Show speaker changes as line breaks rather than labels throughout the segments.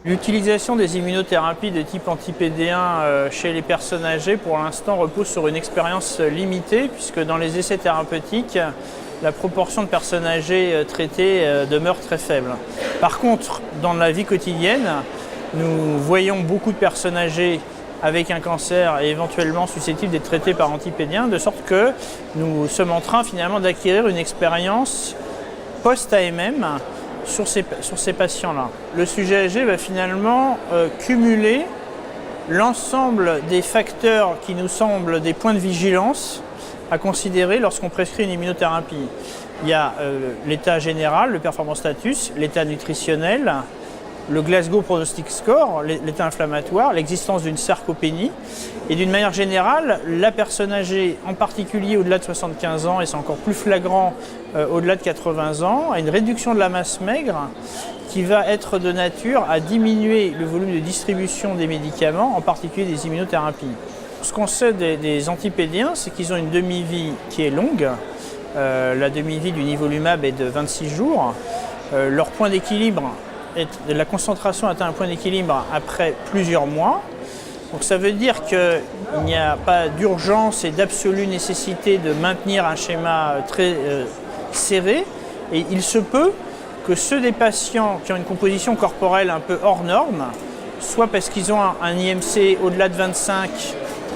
L'utilisation des immunothérapies de type anti-PD1 chez les personnes âgées, pour l'instant, repose sur une expérience limitée, puisque dans les essais thérapeutiques, la proportion de personnes âgées traitées demeure très faible. Par contre, dans la vie quotidienne, nous voyons beaucoup de personnes âgées avec un cancer et éventuellement susceptibles d'être traitées par anti-PD1, de sorte que nous sommes en train finalement d'acquérir une expérience post-AMM sur ces patients-là. Le sujet âgé va finalement cumuler l'ensemble des facteurs qui nous semblent des points de vigilance à considérer lorsqu'on prescrit une immunothérapie. Il y a l'état général, le performance status, l'état nutritionnel, le Glasgow Prognostic Score, l'état inflammatoire, l'existence d'une sarcopénie. Et d'une manière générale, la personne âgée, en particulier au-delà de 75 ans, et c'est encore plus flagrant au-delà de 80 ans, a une réduction de la masse maigre qui va être de nature à diminuer le volume de distribution des médicaments, en particulier des immunothérapies. Ce qu'on sait des anti-PD1, c'est qu'ils ont une demi-vie qui est longue. La demi-vie du nivolumab est de 26 jours. Leur point d'équilibre, la concentration atteint un point d'équilibre après plusieurs mois. Donc ça veut dire qu'il n'y a pas d'urgence et d'absolue nécessité de maintenir un schéma très serré. Et il se peut que ceux des patients qui ont une composition corporelle un peu hors norme, soit parce qu'ils ont un IMC au-delà de 25,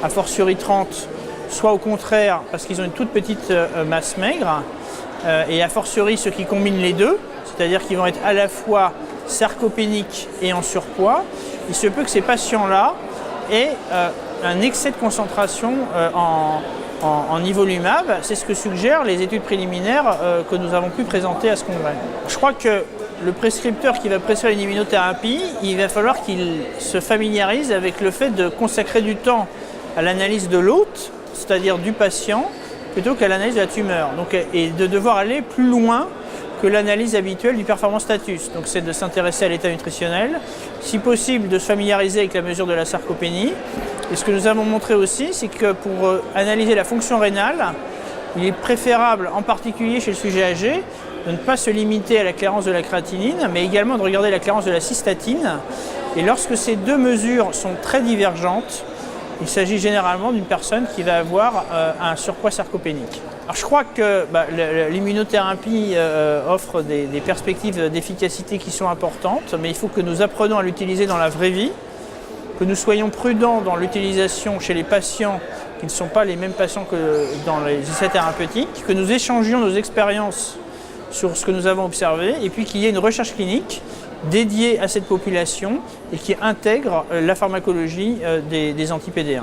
a fortiori 30, soit au contraire parce qu'ils ont une toute petite masse maigre, et a fortiori ceux qui combinent les deux, c'est-à-dire qu'ils vont être à la fois sarcopéniques et en surpoids, il se peut que ces patients-là aient un excès de concentration en nivolumab. C'est ce que suggèrent les études préliminaires que nous avons pu présenter à ce congrès. Je crois que le prescripteur qui va prescrire une immunothérapie, il va falloir qu'il se familiarise avec le fait de consacrer du temps à l'analyse de l'hôte, c'est-à-dire du patient, plutôt qu'à l'analyse de la tumeur. Donc, et de devoir aller plus loin que l'analyse habituelle du performance status. Donc c'est de s'intéresser à l'état nutritionnel, si possible de se familiariser avec la mesure de la sarcopénie. Et ce que nous avons montré aussi, c'est que pour analyser la fonction rénale, il est préférable, en particulier chez le sujet âgé, de ne pas se limiter à la clairance de la créatinine, mais également de regarder la clairance de la cystatine. Et lorsque ces deux mesures sont très divergentes, il s'agit généralement d'une personne qui va avoir un surpoids sarcopénique. Alors je crois que l'immunothérapie offre des perspectives d'efficacité qui sont importantes, mais il faut que nous apprenions à l'utiliser dans la vraie vie, que nous soyons prudents dans l'utilisation chez les patients qui ne sont pas les mêmes patients que dans les essais thérapeutiques, que nous échangions nos expériences sur ce que nous avons observé, et puis qu'il y ait une recherche clinique dédiée à cette population et qui intègre la pharmacologie des anti-PD1.